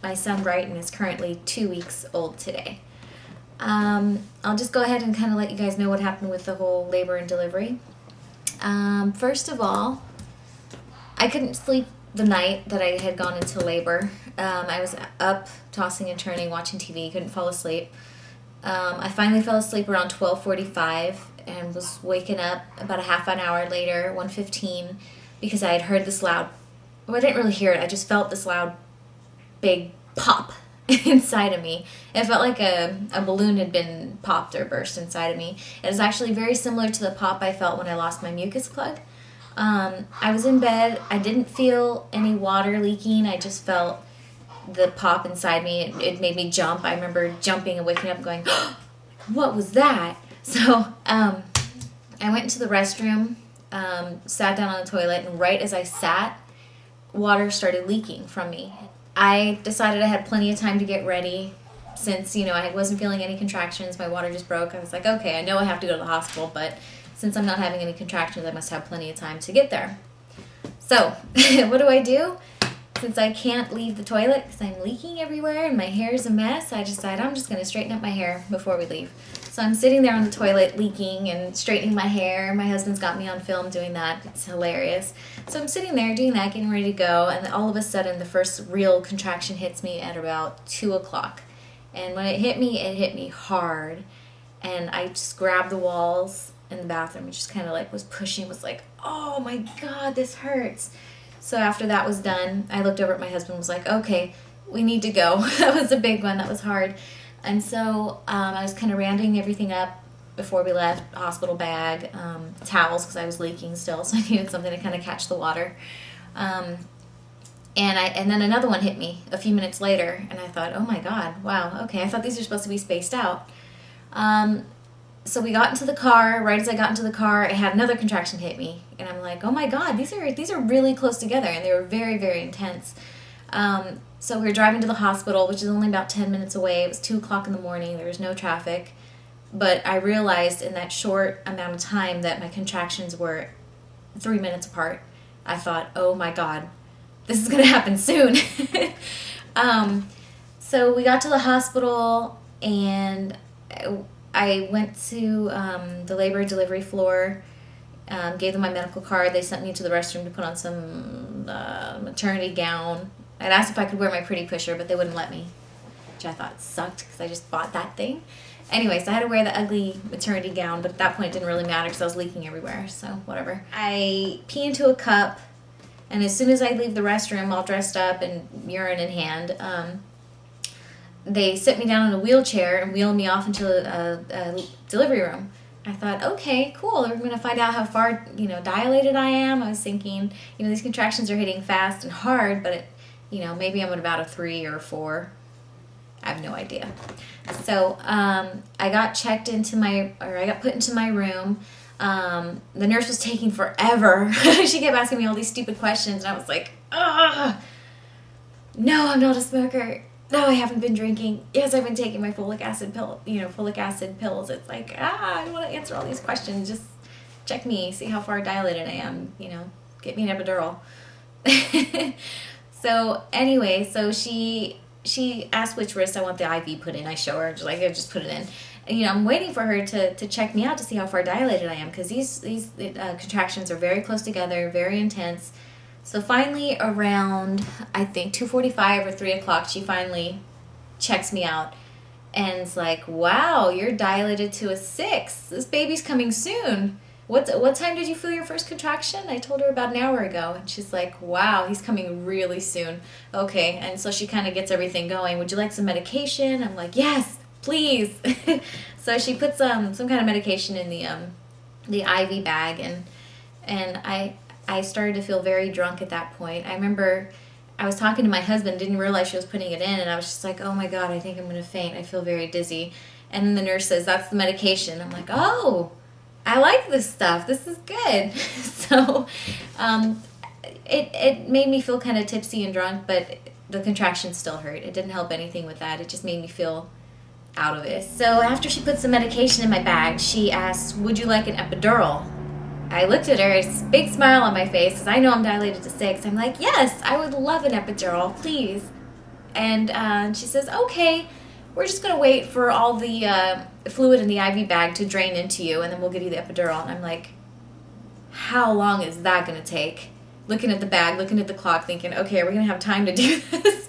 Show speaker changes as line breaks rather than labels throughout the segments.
my son Brighton is currently 2 weeks old today. I'll just go ahead and kind of let you guys know what happened with the whole labor and delivery. First of all, I couldn't sleep the night that I had gone into labor. I was up tossing and turning, watching TV, couldn't fall asleep. I finally fell asleep around 12:45 and was waking up about a half an hour later, 1:15, because I had heard this loud, well, I didn't really hear it, I just felt this loud, big pop inside of me. It felt like a balloon had been popped or burst inside of me. It was actually very similar to the pop I felt when I lost my mucus plug. I was in bed. I didn't feel any water leaking. I just felt the pop inside me. It made me jump. I remember jumping and waking up and going, oh, what was that? So I went into the restroom, sat down on the toilet, and right as I sat, water started leaking from me. I decided I had plenty of time to get ready since, I wasn't feeling any contractions. My water just broke. I was like, okay, I know I have to go to the hospital, but since I'm not having any contractions, I must have plenty of time to get there. So what do? Since I can't leave the toilet because I'm leaking everywhere and my hair is a mess, I decided I'm just going to straighten up my hair before we leave. So I'm sitting there on the toilet leaking and straightening my hair. My husband's got me on film doing that. It's hilarious. So I'm sitting there doing that, getting ready to go, and then all of a sudden the first real contraction hits me at about 2 o'clock. And when it hit me hard. And I just grabbed the walls in the bathroom and just kind of like was pushing, was like, oh my God, this hurts. So after that was done, I looked over at my husband and was like, okay, we need to go. That was a big one. That was hard. And so I was kind of rounding everything up before we left, hospital bag, towels because I was leaking still, so I needed something to kind of catch the water. And then another one hit me a few minutes later, and I thought, oh my God, wow, okay, I thought these were supposed to be spaced out. So we got into the car. Right as I got into the car, I had another contraction hit me, and I'm like, oh my God, these are really close together, and they were very, very intense. So we were driving to the hospital, which is only about 10 minutes away. It was 2 o'clock in the morning. There was no traffic. But I realized in that short amount of time that my contractions were 3 minutes apart. I thought, oh my God, this is going to happen soon. So we got to the hospital, and I went to the labor and delivery floor, gave them my medical card. They sent me to the restroom to put on some maternity gown. I'd asked if I could wear my pretty pusher, but they wouldn't let me, which I thought sucked because I just bought that thing. Anyways, I had to wear the ugly maternity gown, but at that point it didn't really matter because I was leaking everywhere, so whatever. I pee into a cup, and as soon as I leave the restroom all dressed up and urine in hand, they sit me down in a wheelchair and wheel me off into a delivery room. I thought, okay, cool. We're going to find out how far, dilated I am. I was thinking, these contractions are hitting fast and hard, but maybe I'm at about a 3 or a 4. I have no idea. So I got I got put into my room. The nurse was taking forever. She kept asking me all these stupid questions, and I was like, ugh. No, I'm not a smoker. No, I haven't been drinking. Yes, I've been taking my folic acid pills. It's like, I don't want to answer all these questions. Just check me, see how far dilated I am, get me an epidural. So anyway, she asked which wrist I want the IV put in. I show her, just put it in. And, I'm waiting for her to check me out to see how far dilated I am, because these contractions are very close together, very intense. So finally, around, I think, 2:45 or 3 o'clock, she finally checks me out. And it's like, wow, you're dilated to a 6. This baby's coming soon. What time did you feel your first contraction? I told her about an hour ago. And she's like, wow, he's coming really soon. Okay, and so she kind of gets everything going. Would you like some medication? I'm like, yes, please. So she puts some kind of medication in the IV bag, and I started to feel very drunk at that point. I remember I was talking to my husband, didn't realize she was putting it in, and I was just like, oh my God, I think I'm going to faint. I feel very dizzy. And then the nurse says, that's the medication. I'm like, oh, I like this stuff. This is good. So it made me feel kind of tipsy and drunk, but the contractions still hurt. It didn't help anything with that. It just made me feel out of it. So after she put some medication in my bag, she asked, would you like an epidural? I looked at her, a big smile on my face, because I know I'm dilated to 6. I'm like, yes, I would love an epidural, please. And she says, okay, we're just going to wait for all the fluid in the IV bag to drain into you, and then we'll give you the epidural. And I'm like, how long is that going to take? Looking at the bag, looking at the clock, thinking, okay, are we going to have time to do this?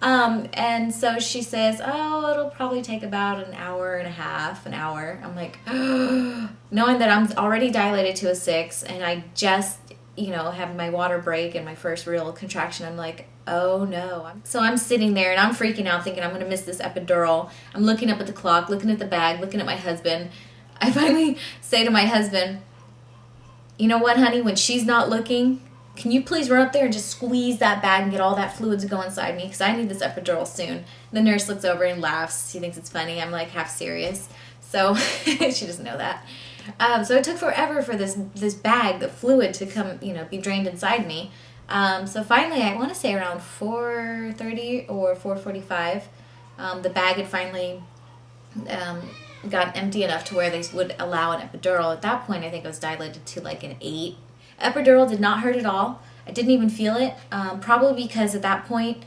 And so she says, oh, it'll probably take about an hour and a half, an hour. I'm like, knowing that I'm already dilated to a 6, and I just, have my water break and my first real contraction, I'm like, oh no. So I'm sitting there and I'm freaking out thinking I'm going to miss this epidural. I'm looking up at the clock, looking at the bag, looking at my husband. I finally say to my husband, you know what, honey, when she's not looking, can you please run up there and just squeeze that bag and get all that fluid to go inside me, because I need this epidural soon. The nurse looks over and laughs. She thinks it's funny. I'm like half serious. So she doesn't know that. So it took forever for this bag, the fluid, to come, be drained inside me. So finally, I want to say around 4:30 or 4:45, the bag had finally got empty enough to where they would allow an epidural. At that point, I think I was dilated to like an 8. Epidural did not hurt at all. I didn't even feel it, probably because at that point,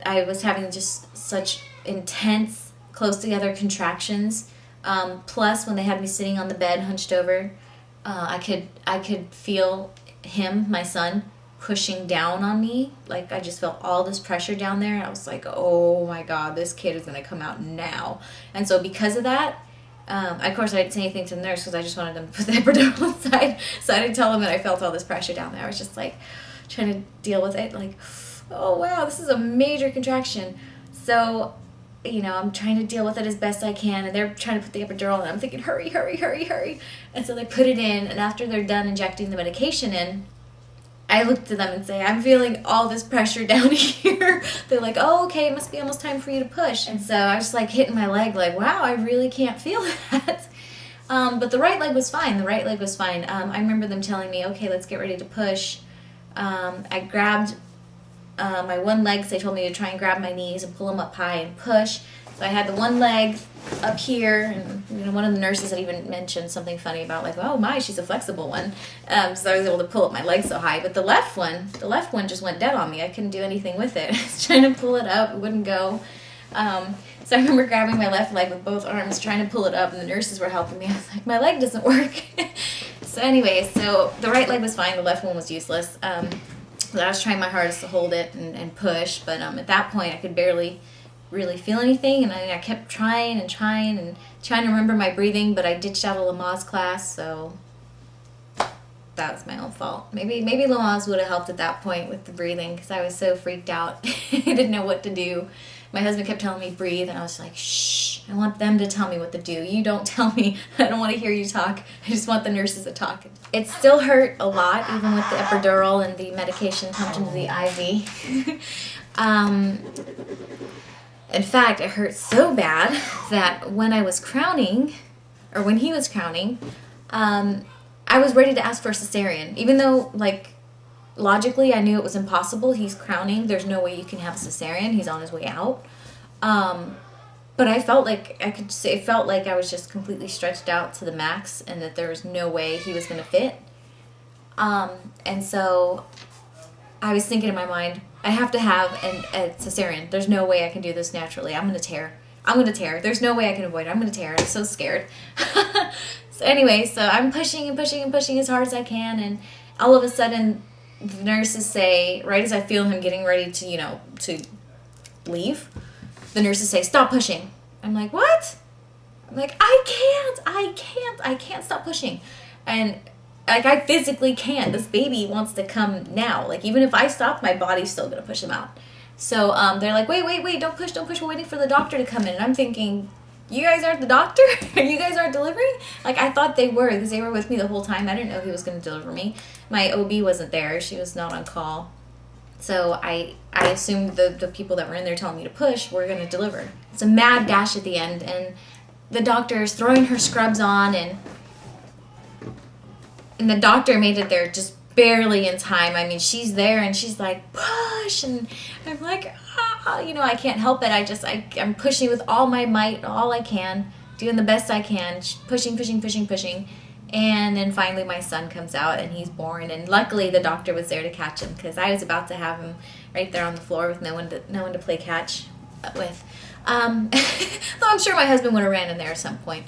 I was having just such intense, close together contractions. Plus, when they had me sitting on the bed, hunched over, I could feel him, my son, pushing down on me. Like, I just felt all this pressure down there. I was like, oh my God, this kid is going to come out now. And so because of that, of course, I didn't say anything to the nurse because I just wanted them to put the epidural inside. So I didn't tell them that I felt all this pressure down there. I was just like trying to deal with it. Like, oh wow, this is a major contraction. So, I'm trying to deal with it as best I can, and they're trying to put the epidural, and I'm thinking, hurry, hurry, hurry, hurry. And so they put it in, and after they're done injecting the medication in, I look to them and say, I'm feeling all this pressure down here. They're like, oh, okay, it must be almost time for you to push. And so I was like hitting my leg like, wow, I really can't feel that. But the right leg was fine. I remember them telling me, okay, let's get ready to push. I grabbed my one leg, so they told me to try and grab my knees and pull them up high and push. So I had the one leg up here, and one of the nurses had even mentioned something funny about like, oh my, she's a flexible one. So I was able to pull up my leg so high. But the left one just went dead on me. I couldn't do anything with it. I was trying to pull it up, it wouldn't go. So I remember grabbing my left leg with both arms, trying to pull it up, and the nurses were helping me. I was like, my leg doesn't work. So anyway, so the right leg was fine, the left one was useless. So I was trying my hardest to hold it and push, but at that point I could barely really feel anything, and I kept trying to remember my breathing, but I ditched out a Lamaze class, so that was my own fault. Maybe Lamaze would have helped at that point with the breathing, because I was so freaked out. I didn't know what to do. My husband kept telling me breathe, and I was like, shh, I want them to tell me what to do. You don't tell me. I don't want to hear you talk. I just want the nurses to talk. It still hurt a lot, even with the epidural and the medication pumped into the IV. In fact, it hurt so bad that when I was crowning, or when he was crowning, I was ready to ask for a cesarean. Even though, like, logically I knew it was impossible. He's crowning. There's no way you can have a cesarean. He's on his way out. But I felt like it felt like I was just completely stretched out to the max, and that there was no way he was going to fit. And so I was thinking in my mind, I have to have a cesarean. There's no way I can do this naturally. I'm going to tear. There's no way I can avoid it. I'm going to tear. I'm so scared. So anyway, so I'm pushing and pushing and pushing as hard as I can, and all of a sudden the nurses say, right as I feel him getting ready to, to leave, the nurses say, stop pushing. I'm like, what? I'm like, I can't stop pushing. And like, I physically can't. This baby wants to come now. Like, even if I stop, my body's still going to push him out. So they're like, wait, don't push. We're waiting for the doctor to come in. And I'm thinking, you guys aren't the doctor? You guys aren't delivering? Like, I thought they were, because they were with me the whole time. I didn't know he was going to deliver me. My OB wasn't there. She was not on call. So I assumed the people that were in there telling me to push were going to deliver. It's a mad dash at the end, and the doctor is throwing her scrubs on, and the doctor made it there just barely in time. I mean, she's there, and she's like, push, and I'm like, I can't help it. I'm pushing with all my might, all I can, doing the best I can, pushing, And then finally my son comes out and he's born, and luckily the doctor was there to catch him, because I was about to have him right there on the floor with no one to play catch with. Though I'm sure my husband would have ran in there at some point.